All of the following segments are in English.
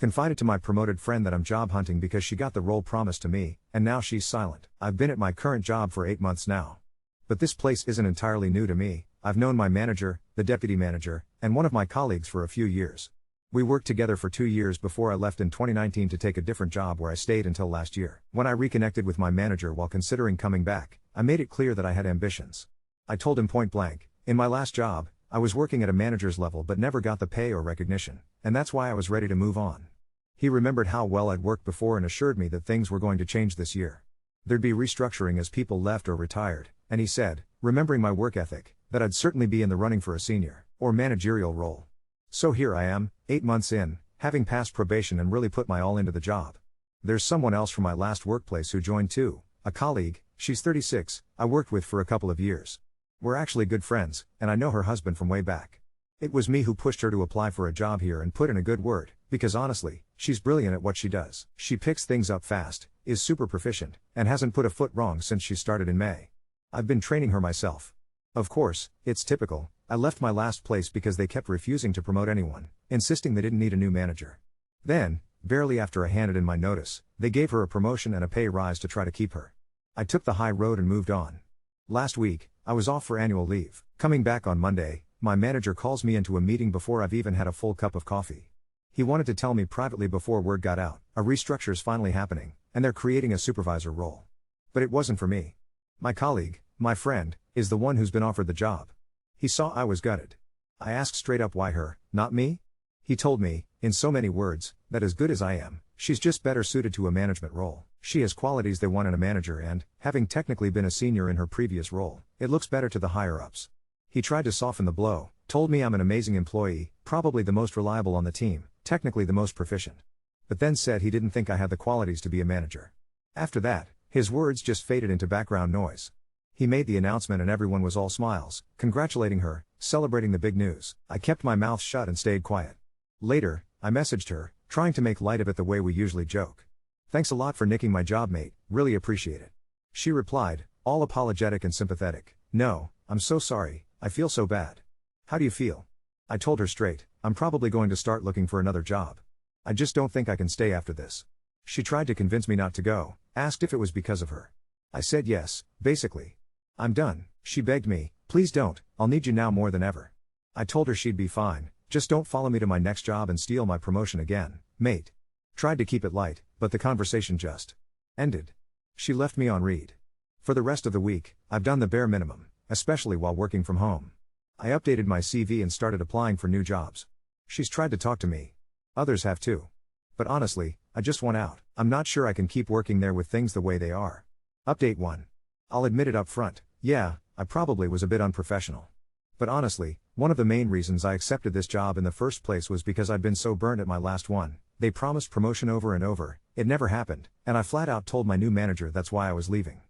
Confided to my promoted friend that I'm job hunting because she got the role promised to me, and now she's silent. I've been at my current job for 8 months now. But this place isn't entirely new to me. I've known my manager, the deputy manager, and one of my colleagues for a few years. We worked together for 2 years before I left in 2019 to take a different job where I stayed until last year. When I reconnected with my manager while considering coming back, I made it clear that I had ambitions. I told him point blank, in my last job, I was working at a manager's level but never got the pay or recognition, and that's why I was ready to move on. He remembered how well I'd worked before and assured me that things were going to change this year. There'd be restructuring as people left or retired, and he said, remembering my work ethic, that I'd certainly be in the running for a senior or managerial role. So here I am, 8 months in, having passed probation and really put my all into the job. There's someone else from my last workplace who joined too, a colleague, she's 36, I worked with for a couple of years. We're actually good friends, and I know her husband from way back. It was me who pushed her to apply for a job here and put in a good word, because honestly, she's brilliant at what she does. She picks things up fast, is super proficient, and hasn't put a foot wrong since she started in May. I've been training her myself. Of course, it's typical, I left my last place because they kept refusing to promote anyone, insisting they didn't need a new manager. Then, barely after I handed in my notice, they gave her a promotion and a pay rise to try to keep her. I took the high road and moved on. Last week, I was off for annual leave. Coming back on Monday, my manager calls me into a meeting before I've even had a full cup of coffee. He wanted to tell me privately before word got out, a restructure's finally happening, and they're creating a supervisor role. But it wasn't for me. My colleague, my friend, is the one who's been offered the job. He saw I was gutted. I asked straight up why her, not me? He told me, in so many words, that as good as I am, she's just better suited to a management role. She has qualities they want in a manager and, having technically been a senior in her previous role, it looks better to the higher-ups. He tried to soften the blow, told me I'm an amazing employee, probably the most reliable on the team, technically the most proficient. But then said he didn't think I had the qualities to be a manager. After that, his words just faded into background noise. He made the announcement and everyone was all smiles, congratulating her, celebrating the big news. I kept my mouth shut and stayed quiet. Later, I messaged her, trying to make light of it the way we usually joke. Thanks a lot for nicking my job, mate, really appreciate it. She replied, all apologetic and sympathetic, no, I'm so sorry, I feel so bad. How do you feel? I told her straight, I'm probably going to start looking for another job. I just don't think I can stay after this. She tried to convince me not to go, asked if it was because of her. I said yes, basically. I'm done, she begged me, please don't, I'll need you now more than ever. I told her she'd be fine, just don't follow me to my next job and steal my promotion again, mate. Tried to keep it light, but the conversation just ended. She left me on read. For the rest of the week, I've done the bare minimum, especially while working from home. I updated my CV and started applying for new jobs. She's tried to talk to me. Others have too. But honestly, I just want out. I'm not sure I can keep working there with things the way they are. Update 1. I'll admit it up front, yeah, I probably was a bit unprofessional. But honestly, one of the main reasons I accepted this job in the first place was because I'd been so burnt at my last one. They promised promotion over and over, it never happened, and I flat out told my new manager that's why I was leaving.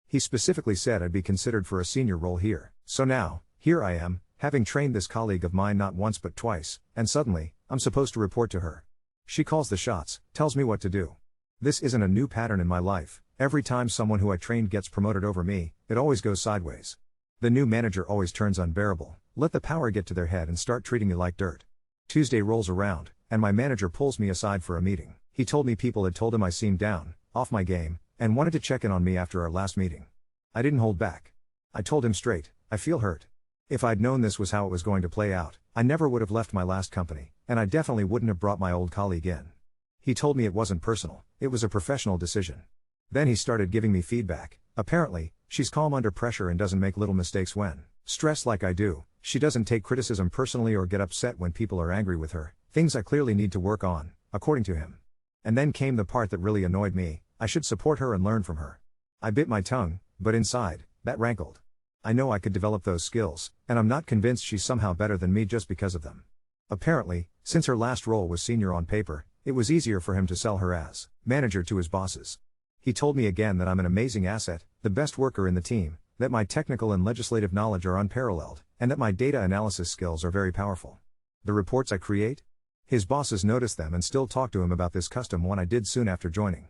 He specifically said I'd be considered for a senior role here. So now, here I am, having trained this colleague of mine not once but twice, and suddenly, I'm supposed to report to her. She calls the shots, tells me what to do. This isn't a new pattern in my life. Every time someone who I trained gets promoted over me, it always goes sideways. The new manager always turns unbearable, let the power get to their head and start treating me like dirt. Tuesday rolls around, and my manager pulls me aside for a meeting. He told me people had told him I seemed down, off my game, and wanted to check in on me after our last meeting. I didn't hold back. I told him straight, I feel hurt. If I'd known this was how it was going to play out, I never would have left my last company, and I definitely wouldn't have brought my old colleague in. He told me it wasn't personal, it was a professional decision. Then he started giving me feedback. Apparently, she's calm under pressure and doesn't make little mistakes when stressed like I do. She doesn't take criticism personally or get upset when people are angry with her, things I clearly need to work on, according to him. And then came the part that really annoyed me, I should support her and learn from her. I bit my tongue, but inside, that rankled. I know I could develop those skills, and I'm not convinced she's somehow better than me just because of them. Apparently, since her last role was senior on paper, it was easier for him to sell her as manager to his bosses. He told me again that I'm an amazing asset, the best worker in the team, that my technical and legislative knowledge are unparalleled, and that my data analysis skills are very powerful. The reports I create? His bosses noticed them and still talk to him about this custom one I did soon after joining.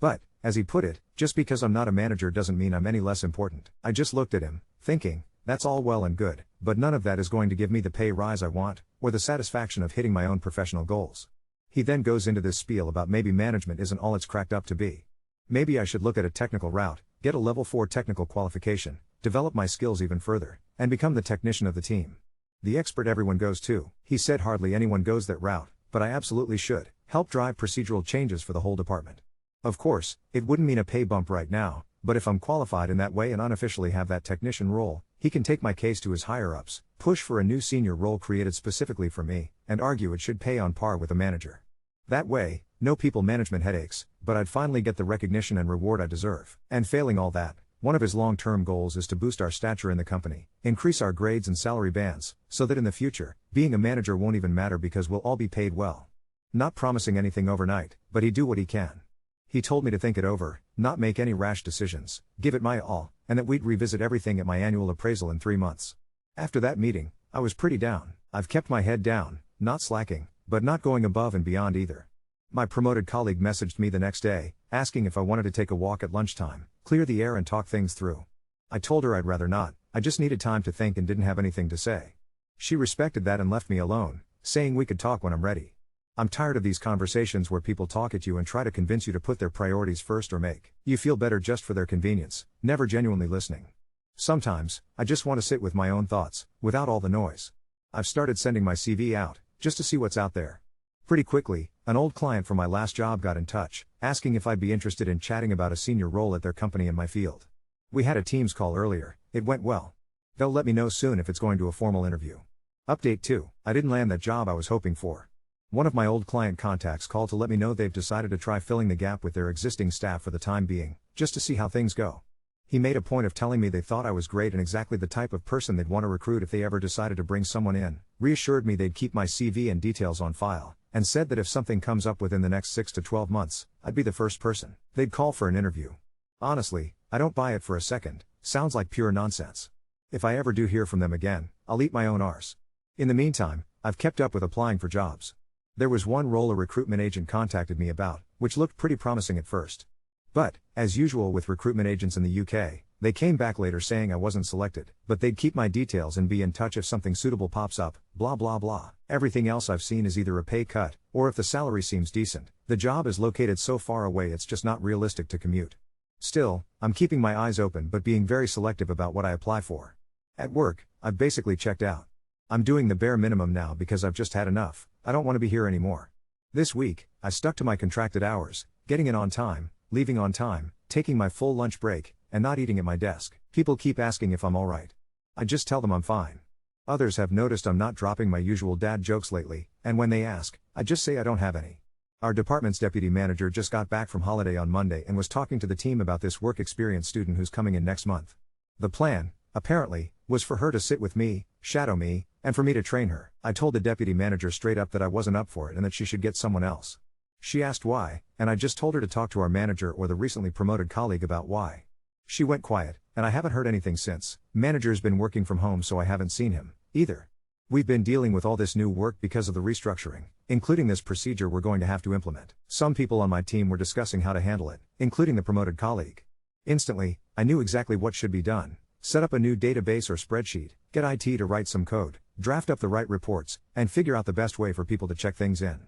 But, as he put it, just because I'm not a manager doesn't mean I'm any less important. I just looked at him, thinking, that's all well and good, but none of that is going to give me the pay rise I want, or the satisfaction of hitting my own professional goals. He then goes into this spiel about maybe management isn't all it's cracked up to be. Maybe I should look at a technical route, get a level 4 technical qualification, develop my skills even further, and become the technician of the team. The expert everyone goes to. He said hardly anyone goes that route, but I absolutely should, help drive procedural changes for the whole department. Of course, it wouldn't mean a pay bump right now, but if I'm qualified in that way and unofficially have that technician role, he can take my case to his higher-ups, push for a new senior role created specifically for me, and argue it should pay on par with a manager. That way, no people management headaches, but I'd finally get the recognition and reward I deserve. And failing all that, one of his long-term goals is to boost our stature in the company, increase our grades and salary bands, so that in the future, being a manager won't even matter because we'll all be paid well. Not promising anything overnight, but he'd do what he can. He told me to think it over, not make any rash decisions, give it my all, and that we'd revisit everything at my annual appraisal in 3 months. After that meeting, I was pretty down. I've kept my head down, not slacking, but not going above and beyond either. My promoted colleague messaged me the next day, asking if I wanted to take a walk at lunchtime, clear the air and talk things through. I told her I'd rather not, I just needed time to think and didn't have anything to say. She respected that and left me alone, saying we could talk when I'm ready. I'm tired of these conversations where people talk at you and try to convince you to put their priorities first or make you feel better just for their convenience, never genuinely listening. Sometimes, I just want to sit with my own thoughts, without all the noise. I've started sending my CV out, just to see what's out there. Pretty quickly, an old client from my last job got in touch, asking if I'd be interested in chatting about a senior role at their company in my field. We had a Teams call earlier, it went well. They'll let me know soon if it's going to a formal interview. Update 2, I didn't land that job I was hoping for. One of my old client contacts called to let me know they've decided to try filling the gap with their existing staff for the time being, just to see how things go. He made a point of telling me they thought I was great and exactly the type of person they'd want to recruit if they ever decided to bring someone in, reassured me they'd keep my CV and details on file, and said that if something comes up within the next 6 to 12 months, I'd be the first person they'd call for an interview. Honestly, I don't buy it for a second, sounds like pure nonsense. If I ever do hear from them again, I'll eat my own arse. In the meantime, I've kept up with applying for jobs. There was one role a recruitment agent contacted me about, which looked pretty promising at first. But, as usual with recruitment agents in the UK, they came back later saying I wasn't selected, but they'd keep my details and be in touch if something suitable pops up, blah blah blah. Everything else I've seen is either a pay cut, or if the salary seems decent, the job is located so far away it's just not realistic to commute. Still, I'm keeping my eyes open but being very selective about what I apply for. At work, I've basically checked out. I'm doing the bare minimum now because I've just had enough, I don't want to be here anymore. This week, I stuck to my contracted hours, getting in on time, leaving on time, taking my full lunch break, and not eating at my desk. People keep asking if I'm alright. I just tell them I'm fine. Others have noticed I'm not dropping my usual dad jokes lately, and when they ask, I just say I don't have any. Our department's deputy manager just got back from holiday on Monday and was talking to the team about this work experience student who's coming in next month. The plan, apparently, was for her to sit with me, shadow me, and for me to train her. I told the deputy manager straight up that I wasn't up for it and that she should get someone else. She asked why, and I just told her to talk to our manager or the recently promoted colleague about why. She went quiet, and I haven't heard anything since. Manager's been working from home so I haven't seen him, either. We've been dealing with all this new work because of the restructuring, including this procedure we're going to have to implement. Some people on my team were discussing how to handle it, including the promoted colleague. Instantly, I knew exactly what should be done. Set up a new database or spreadsheet, get IT to write some code, draft up the right reports, and figure out the best way for people to check things in.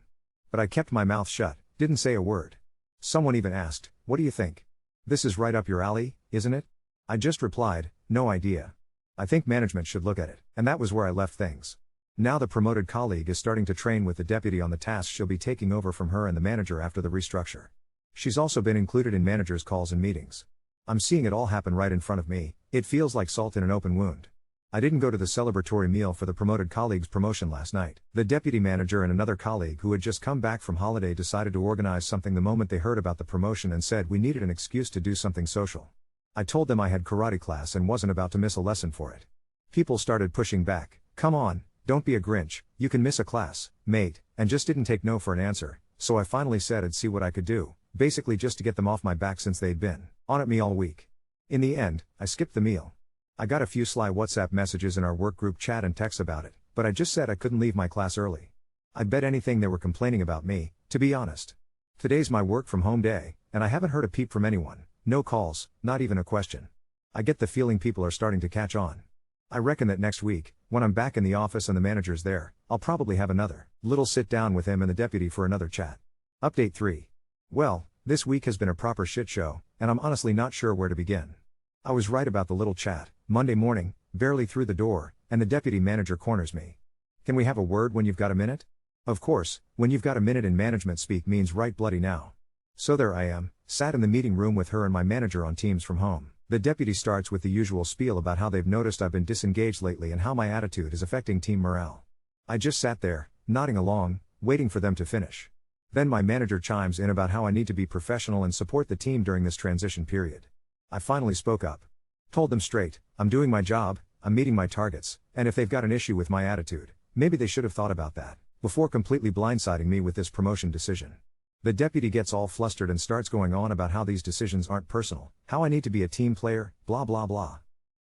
But I kept my mouth shut, didn't say a word. Someone even asked, "What do you think? This is right up your alley, isn't it?" I just replied, "No idea. I think management should look at it," and that was where I left things. Now the promoted colleague is starting to train with the deputy on the tasks she'll be taking over from her and the manager after the restructure. She's also been included in managers' calls and meetings. I'm seeing it all happen right in front of me. It feels like salt in an open wound. I didn't go to the celebratory meal for the promoted colleague's promotion last night. The deputy manager and another colleague who had just come back from holiday decided to organize something the moment they heard about the promotion and said we needed an excuse to do something social. I told them I had karate class and wasn't about to miss a lesson for it. People started pushing back. "Come on, don't be a Grinch, you can miss a class, mate," and just didn't take no for an answer, so I finally said I'd see what I could do, basically just to get them off my back since they'd been on at me all week. In the end, I skipped the meal. I got a few sly WhatsApp messages in our work group chat and texts about it, but I just said I couldn't leave my class early. I bet anything they were complaining about me, to be honest. Today's my work from home day, and I haven't heard a peep from anyone, no calls, not even a question. I get the feeling people are starting to catch on. I reckon that next week, when I'm back in the office and the manager's there, I'll probably have another Little sit down with him and the deputy for another chat. Update 3. Well, this week has been a proper shit show, and I'm honestly not sure where to begin. I was right about the little chat. Monday morning, barely through the door, and the deputy manager corners me. Can we have a word when you've got a minute? Of course, when you've got a minute in management speak means right bloody now. So there I am, sat in the meeting room with her and my manager on Teams from home. The deputy starts with the usual spiel about how they've noticed I've been disengaged lately and how my attitude is affecting team morale. I just sat there, nodding along, waiting for them to finish. Then my manager chimes in about how I need to be professional and support the team during this transition period. I finally spoke up. Told them straight, I'm doing my job, I'm meeting my targets, and if they've got an issue with my attitude, maybe they should have thought about that, before completely blindsiding me with this promotion decision. The deputy gets all flustered and starts going on about how these decisions aren't personal, how I need to be a team player, blah blah blah.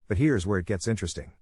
But here's where it gets interesting.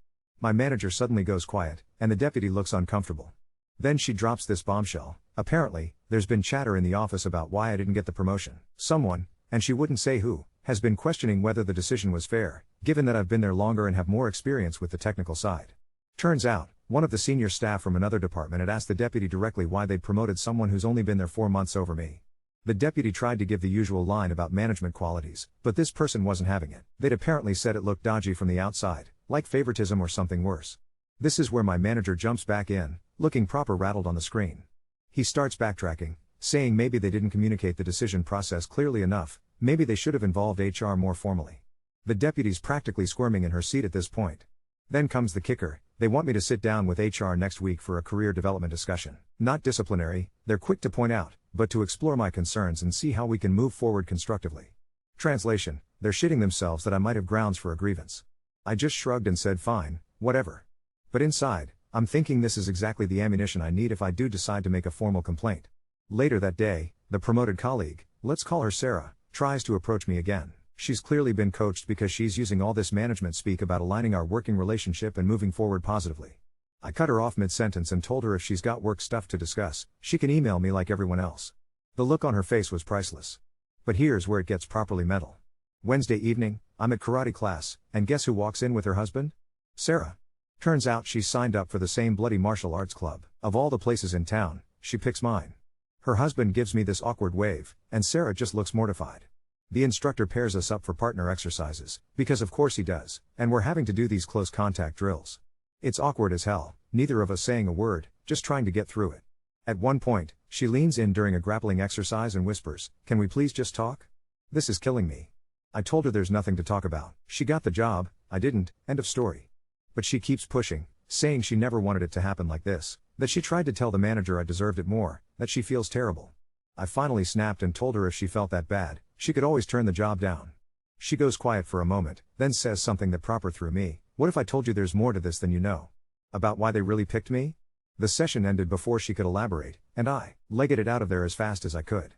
My manager suddenly goes quiet, and the deputy looks uncomfortable. Then she drops this bombshell. Apparently, there's been chatter in the office about why I didn't get the promotion. Someone, and she wouldn't say who, has been questioning whether the decision was fair, given that I've been there longer and have more experience with the technical side. Turns out, one of the senior staff from another department had asked the deputy directly why they'd promoted someone who's only been there 4 months over me. The deputy tried to give the usual line about management qualities, but this person wasn't having it. They'd apparently said it looked dodgy from the outside, like favoritism or something worse. This is where my manager jumps back in, looking proper rattled on the screen. He starts backtracking, saying maybe they didn't communicate the decision process clearly enough, maybe they should have involved HR more formally. The deputy's practically squirming in her seat at this point. Then comes the kicker. They want me to sit down with HR next week for a career development discussion. Not disciplinary, they're quick to point out, but to explore my concerns and see how we can move forward constructively. Translation, they're shitting themselves that I might have grounds for a grievance. I just shrugged and said fine, whatever. But inside, I'm thinking this is exactly the ammunition I need if I do decide to make a formal complaint. Later that day, the promoted colleague, let's call her Sarah, tries to approach me again. She's clearly been coached because she's using all this management speak about aligning our working relationship and moving forward positively. I cut her off mid-sentence and told her if she's got work stuff to discuss, she can email me like everyone else. The look on her face was priceless. But here's where it gets properly mental. Wednesday evening, I'm at karate class, and guess who walks in with her husband? Sarah. Turns out she's signed up for the same bloody martial arts club. Of all the places in town, she picks mine. Her husband gives me this awkward wave, and Sarah just looks mortified. The instructor pairs us up for partner exercises, because of course he does, and we're having to do these close contact drills. It's awkward as hell, neither of us saying a word, just trying to get through it. At one point, she leans in during a grappling exercise and whispers, "Can we please just talk?" This is killing me. I told her there's nothing to talk about. She got the job, I didn't, end of story. But she keeps pushing, saying she never wanted it to happen like this, that she tried to tell the manager I deserved it more, that she feels terrible. I finally snapped and told her if she felt that bad, she could always turn the job down. She goes quiet for a moment, then says something that proper threw me. What if I told you there's more to this than you know? About why they really picked me? The session ended before she could elaborate, and I legged it out of there as fast as I could.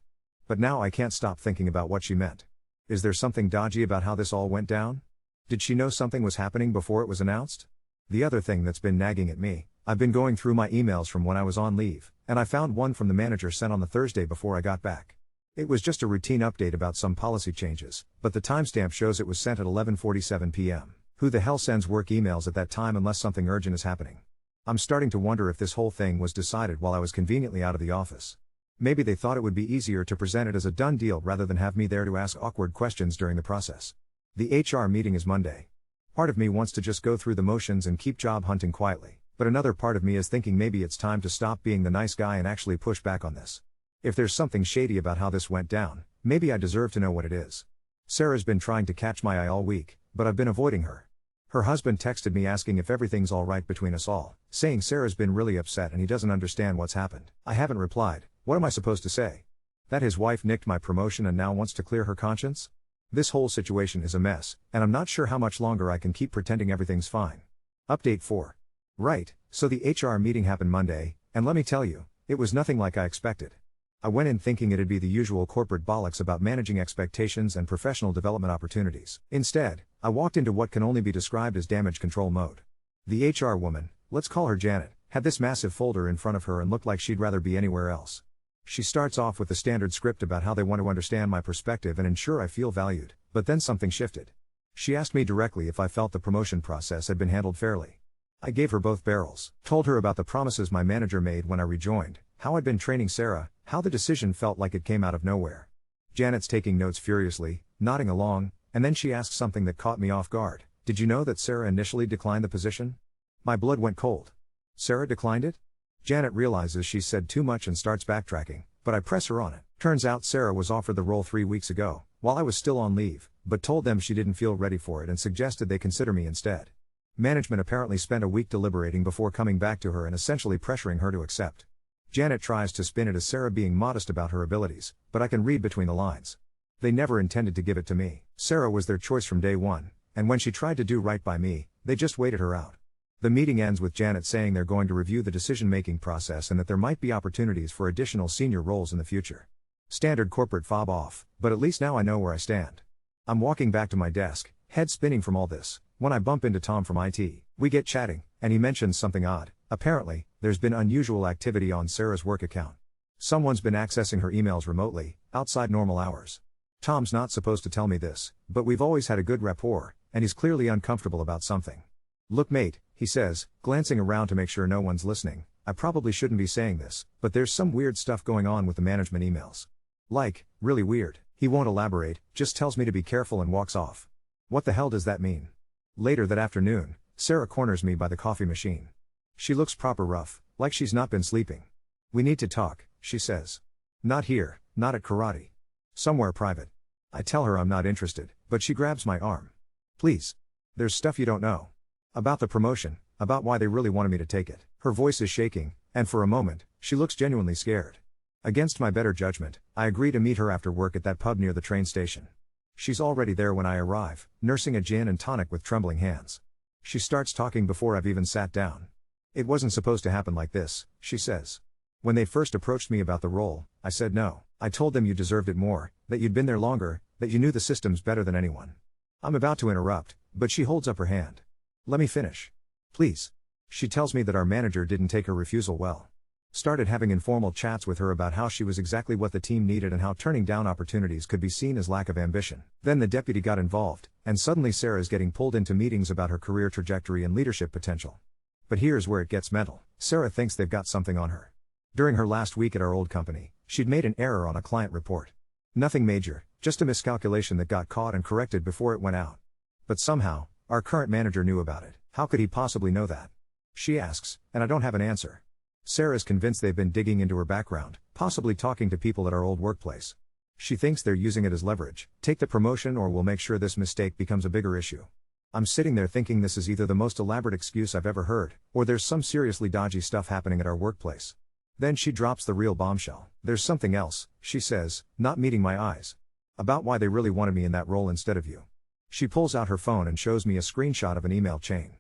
But now I can't stop thinking about what she meant. Is there something dodgy about how this all went down? Did she know something was happening before it was announced? The other thing that's been nagging at me, I've been going through my emails from when I was on leave, and I found one from the manager sent on the Thursday before I got back. It was just a routine update about some policy changes, but the timestamp shows it was sent at 11:47 p.m. Who the hell sends work emails at that time unless something urgent is happening? I'm starting to wonder if this whole thing was decided while I was conveniently out of the office. Maybe they thought it would be easier to present it as a done deal rather than have me there to ask awkward questions during the process. The HR meeting is Monday. Part of me wants to just go through the motions and keep job hunting quietly, but another part of me is thinking maybe it's time to stop being the nice guy and actually push back on this. If there's something shady about how this went down, maybe I deserve to know what it is. Sarah's been trying to catch my eye all week, but I've been avoiding her. Her husband texted me asking if everything's alright between us all, saying Sarah's been really upset and he doesn't understand what's happened. I haven't replied. What am I supposed to say? That his wife nicked my promotion and now wants to clear her conscience? This whole situation is a mess, and I'm not sure how much longer I can keep pretending everything's fine. Update 4. Right, so the HR meeting happened Monday, and let me tell you, it was nothing like I expected. I went in thinking it'd be the usual corporate bollocks about managing expectations and professional development opportunities. Instead, I walked into what can only be described as damage control mode. The HR woman, let's call her Janet, had this massive folder in front of her and looked like she'd rather be anywhere else. She starts off with the standard script about how they want to understand my perspective and ensure I feel valued, but then something shifted. She asked me directly if I felt the promotion process had been handled fairly. I gave her both barrels, told her about the promises my manager made when I rejoined, how I'd been training Sarah, how the decision felt like it came out of nowhere. Janet's taking notes furiously, nodding along, and then she asked something that caught me off guard. Did you know that Sarah initially declined the position? My blood went cold. Sarah declined it? Janet realizes she's said too much and starts backtracking, but I press her on it. Turns out Sarah was offered the role 3 weeks ago, while I was still on leave, but told them she didn't feel ready for it and suggested they consider me instead. Management apparently spent a week deliberating before coming back to her and essentially pressuring her to accept. Janet tries to spin it as Sarah being modest about her abilities, but I can read between the lines. They never intended to give it to me. Sarah was their choice from day one, and when she tried to do right by me, they just waited her out. The meeting ends with Janet saying they're going to review the decision-making process and that there might be opportunities for additional senior roles in the future. Standard corporate fob off, but at least now I know where I stand. I'm walking back to my desk, head spinning from all this, when I bump into Tom from IT. We get chatting, and he mentions something odd. Apparently, there's been unusual activity on Sarah's work account. Someone's been accessing her emails remotely, outside normal hours. Tom's not supposed to tell me this, but we've always had a good rapport, and he's clearly uncomfortable about something. Look mate, he says, glancing around to make sure no one's listening, I probably shouldn't be saying this, but there's some weird stuff going on with the management emails. Like, really weird. He won't elaborate, just tells me to be careful and walks off. What the hell does that mean? Later that afternoon, Sarah corners me by the coffee machine. She looks proper rough, like she's not been sleeping. We need to talk, she says. Not here, not at karate. Somewhere private. I tell her I'm not interested, but she grabs my arm. Please. There's stuff you don't know. About the promotion, about why they really wanted me to take it. Her voice is shaking, and for a moment, she looks genuinely scared. Against my better judgment, I agree to meet her after work at that pub near the train station. She's already there when I arrive, nursing a gin and tonic with trembling hands. She starts talking before I've even sat down. It wasn't supposed to happen like this, she says. When they first approached me about the role, I said no. I told them you deserved it more, that you'd been there longer, that you knew the systems better than anyone. I'm about to interrupt, but she holds up her hand. Let me finish. Please. She tells me that our manager didn't take her refusal well. Started having informal chats with her about how she was exactly what the team needed and how turning down opportunities could be seen as lack of ambition. Then the deputy got involved, and suddenly Sarah's getting pulled into meetings about her career trajectory and leadership potential. But here's where it gets mental. Sarah thinks they've got something on her. During her last week at our old company, she'd made an error on a client report. Nothing major, just a miscalculation that got caught and corrected before it went out. But somehow, our current manager knew about it. How could he possibly know that? She asks, and I don't have an answer. Sarah's convinced they've been digging into her background, possibly talking to people at our old workplace. She thinks they're using it as leverage. Take the promotion or we'll make sure this mistake becomes a bigger issue. I'm sitting there thinking this is either the most elaborate excuse I've ever heard, or there's some seriously dodgy stuff happening at our workplace. Then she drops the real bombshell. There's something else, she says, not meeting my eyes. About why they really wanted me in that role instead of you. She pulls out her phone and shows me a screenshot of an email chain.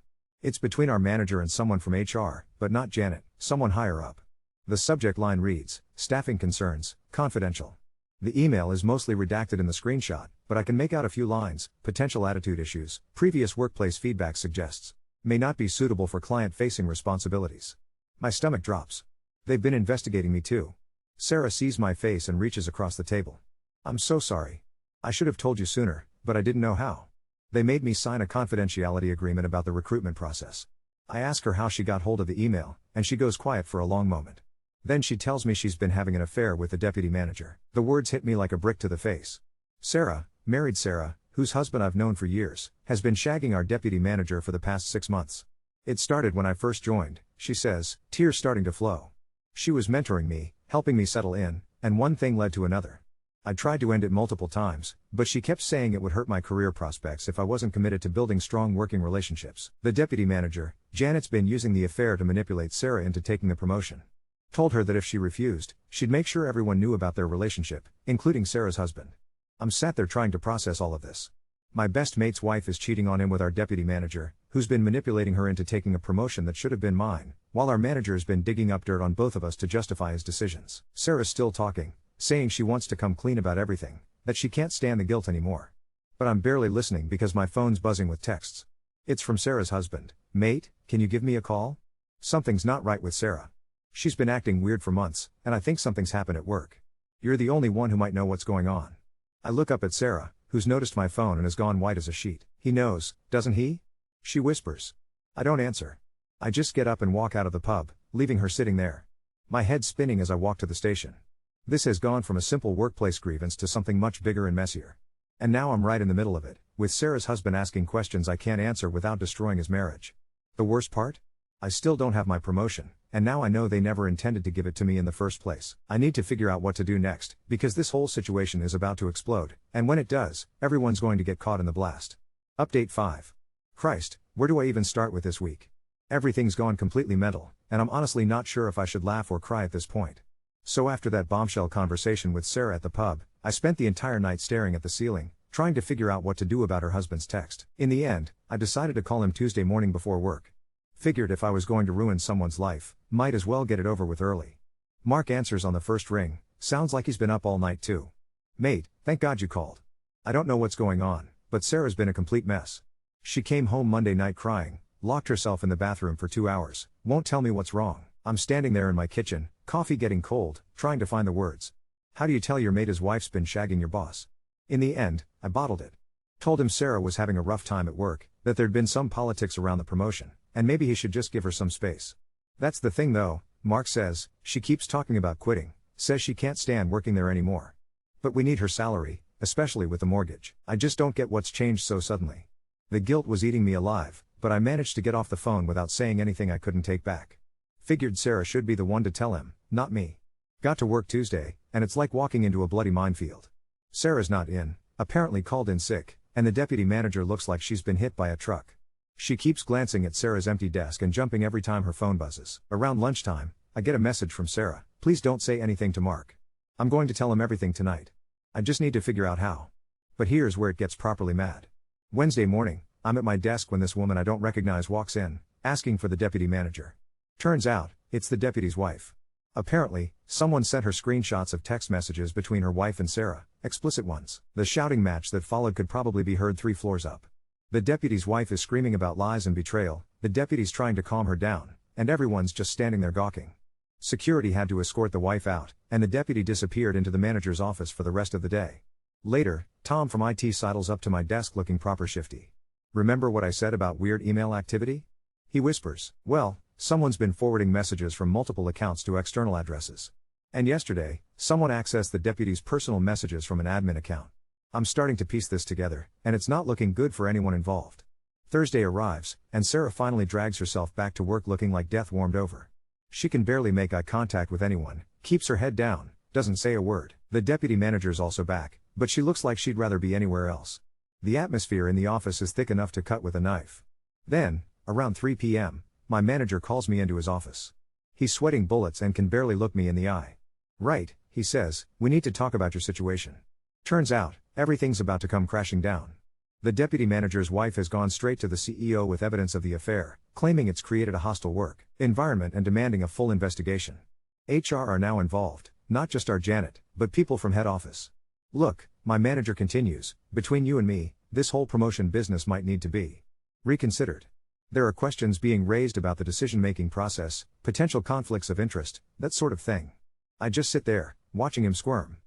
It's between our manager and someone from HR, but not Janet, someone higher up. The subject line reads, staffing concerns, confidential. The email is mostly redacted in the screenshot, but I can make out a few lines. Potential attitude issues, previous workplace feedback suggests. May not be suitable for client-facing responsibilities. My stomach drops. They've been investigating me too. Sarah sees my face and reaches across the table. I'm so sorry. I should have told you sooner, but I didn't know how. They made me sign a confidentiality agreement about the recruitment process. I ask her how she got hold of the email, and she goes quiet for a long moment. Then she tells me she's been having an affair with the deputy manager. The words hit me like a brick to the face. Sarah, married Sarah, whose husband I've known for years, has been shagging our deputy manager for the past 6 months. It started when I first joined, she says, tears starting to flow. She was mentoring me, helping me settle in, and one thing led to another. I tried to end it multiple times, but she kept saying it would hurt my career prospects if I wasn't committed to building strong working relationships. The deputy manager, Janet's been using the affair to manipulate Sarah into taking the promotion. Told her that if she refused, she'd make sure everyone knew about their relationship, including Sarah's husband. I'm sat there trying to process all of this. My best mate's wife is cheating on him with our deputy manager, who's been manipulating her into taking a promotion that should have been mine, while our manager has been digging up dirt on both of us to justify his decisions. Sarah's still talking, saying she wants to come clean about everything, that she can't stand the guilt anymore. But I'm barely listening because my phone's buzzing with texts. It's from Sarah's husband. Mate, can you give me a call? Something's not right with Sarah. She's been acting weird for months, and I think something's happened at work. You're the only one who might know what's going on. I look up at Sarah, who's noticed my phone and has gone white as a sheet. He knows, doesn't he? She whispers. I don't answer. I just get up and walk out of the pub, leaving her sitting there. My head spinning as I walk to the station. This has gone from a simple workplace grievance to something much bigger and messier. And now I'm right in the middle of it, with Sarah's husband asking questions I can't answer without destroying his marriage. The worst part? I still don't have my promotion, and now I know they never intended to give it to me in the first place. I need to figure out what to do next, because this whole situation is about to explode, and when it does, everyone's going to get caught in the blast. Update 5. Christ, where do I even start with this week? Everything's gone completely mental, and I'm honestly not sure if I should laugh or cry at this point. So after that bombshell conversation with Sarah at the pub, I spent the entire night staring at the ceiling, trying to figure out what to do about her husband's text. In the end, I decided to call him Tuesday morning before work. Figured if I was going to ruin someone's life, might as well get it over with early. Mark answers on the first ring, sounds like he's been up all night too. Mate, thank God you called. I don't know what's going on, but Sarah's been a complete mess. She came home Monday night crying, locked herself in the bathroom for 2 hours, won't tell me what's wrong. I'm standing there in my kitchen, coffee getting cold, trying to find the words. How do you tell your mate his wife's been shagging your boss? In the end, I bottled it. Told him Sarah was having a rough time at work, that there'd been some politics around the promotion, and maybe he should just give her some space. That's the thing though, Mark says, she keeps talking about quitting, says she can't stand working there anymore. But we need her salary, especially with the mortgage. I just don't get what's changed so suddenly. The guilt was eating me alive, but I managed to get off the phone without saying anything I couldn't take back. Figured Sarah should be the one to tell him, not me. Got to work Tuesday, and it's like walking into a bloody minefield. Sarah's not in, apparently called in sick, and the deputy manager looks like she's been hit by a truck. She keeps glancing at Sarah's empty desk and jumping every time her phone buzzes. Around lunchtime, I get a message from Sarah, please don't say anything to Mark. I'm going to tell him everything tonight. I just need to figure out how. But here's where it gets properly mad. Wednesday morning, I'm at my desk when this woman I don't recognize walks in, asking for the deputy manager. Turns out, it's the deputy's wife. Apparently, someone sent her screenshots of text messages between her wife and Sarah, explicit ones. The shouting match that followed could probably be heard 3 floors up. The deputy's wife is screaming about lies and betrayal, the deputy's trying to calm her down, and everyone's just standing there gawking. Security had to escort the wife out, and the deputy disappeared into the manager's office for the rest of the day. Later, Tom from IT sidles up to my desk looking proper shifty. Remember what I said about weird email activity? He whispers, well, someone's been forwarding messages from multiple accounts to external addresses. And yesterday, someone accessed the deputy's personal messages from an admin account. I'm starting to piece this together, and it's not looking good for anyone involved. Thursday arrives, and Sarah finally drags herself back to work looking like death warmed over. She can barely make eye contact with anyone, keeps her head down, doesn't say a word. The deputy manager's also back, but she looks like she'd rather be anywhere else. The atmosphere in the office is thick enough to cut with a knife. Then, around 3 p.m., my manager calls me into his office. He's sweating bullets and can barely look me in the eye. Right, he says, we need to talk about your situation. Turns out, everything's about to come crashing down. The deputy manager's wife has gone straight to the CEO with evidence of the affair, claiming it's created a hostile work environment and demanding a full investigation. HR are now involved, not just our Janet, but people from head office. Look, my manager continues, between you and me, this whole promotion business might need to be reconsidered. There are questions being raised about the decision-making process, potential conflicts of interest, that sort of thing. I just sit there, watching him squirm.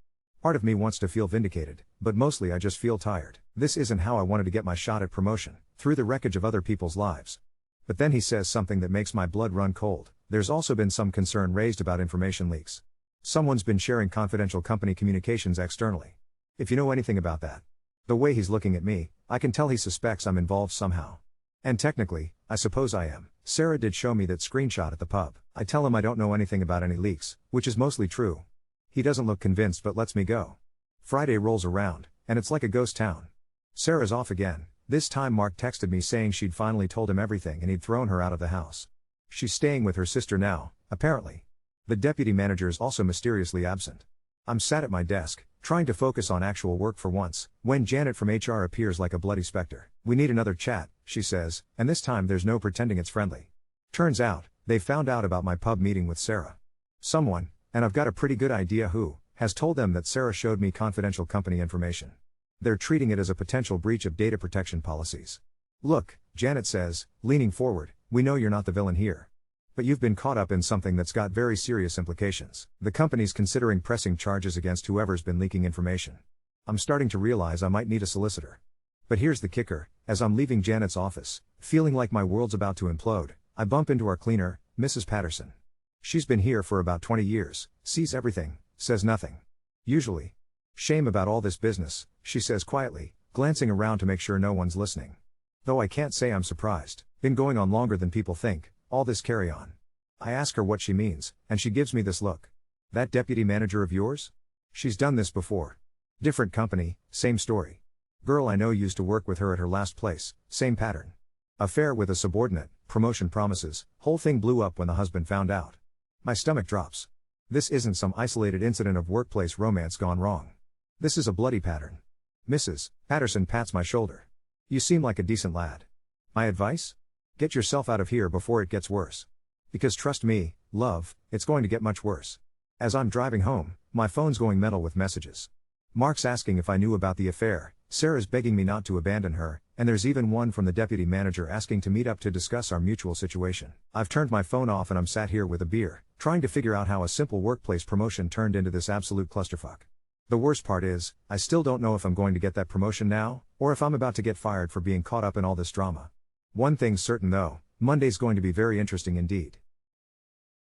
Part of me wants to feel vindicated, but mostly I just feel tired. This isn't how I wanted to get my shot at promotion, through the wreckage of other people's lives. But then he says something that makes my blood run cold. There's also been some concern raised about information leaks. Someone's been sharing confidential company communications externally. If you know anything about that. The way he's looking at me, I can tell he suspects I'm involved somehow. And technically, I suppose I am. Sarah did show me that screenshot at the pub. I tell him I don't know anything about any leaks, which is mostly true. He doesn't look convinced but lets me go. Friday rolls around, and it's like a ghost town. Sarah's off again. This time Mark texted me saying she'd finally told him everything and he'd thrown her out of the house. She's staying with her sister now, apparently. The deputy manager is also mysteriously absent. I'm sat at my desk, trying to focus on actual work for once, when Janet from HR appears like a bloody specter. We need another chat, she says, and this time there's no pretending it's friendly. Turns out, they found out about my pub meeting with Sarah. Someone, and I've got a pretty good idea who, has told them that Sarah showed me confidential company information. They're treating it as a potential breach of data protection policies. Look, Janet says, leaning forward, we know you're not the villain here. But you've been caught up in something that's got very serious implications. The company's considering pressing charges against whoever's been leaking information. I'm starting to realize I might need a solicitor. But here's the kicker, as I'm leaving Janet's office, feeling like my world's about to implode, I bump into our cleaner, Mrs. Patterson. She's been here for about 20 years, sees everything, says nothing. Usually. Shame about all this business, she says quietly, glancing around to make sure no one's listening. Though I can't say I'm surprised. Been going on longer than people think, all this carry on. I ask her what she means, and she gives me this look. That deputy manager of yours? She's done this before. Different company, same story. Girl I know used to work with her at her last place, same pattern. Affair with a subordinate, promotion promises, whole thing blew up when the husband found out. My stomach drops. This isn't some isolated incident of workplace romance gone wrong. This is a bloody pattern. Mrs. Patterson pats my shoulder. You seem like a decent lad. My advice? Get yourself out of here before it gets worse. Because trust me, love, it's going to get much worse. As I'm driving home, my phone's going mental with messages. Mark's asking if I knew about the affair, Sarah's begging me not to abandon her, and there's even one from the deputy manager asking to meet up to discuss our mutual situation. I've turned my phone off and I'm sat here with a beer, trying to figure out how a simple workplace promotion turned into this absolute clusterfuck. The worst part is, I still don't know if I'm going to get that promotion now, or if I'm about to get fired for being caught up in all this drama. One thing's certain though, Monday's going to be very interesting indeed.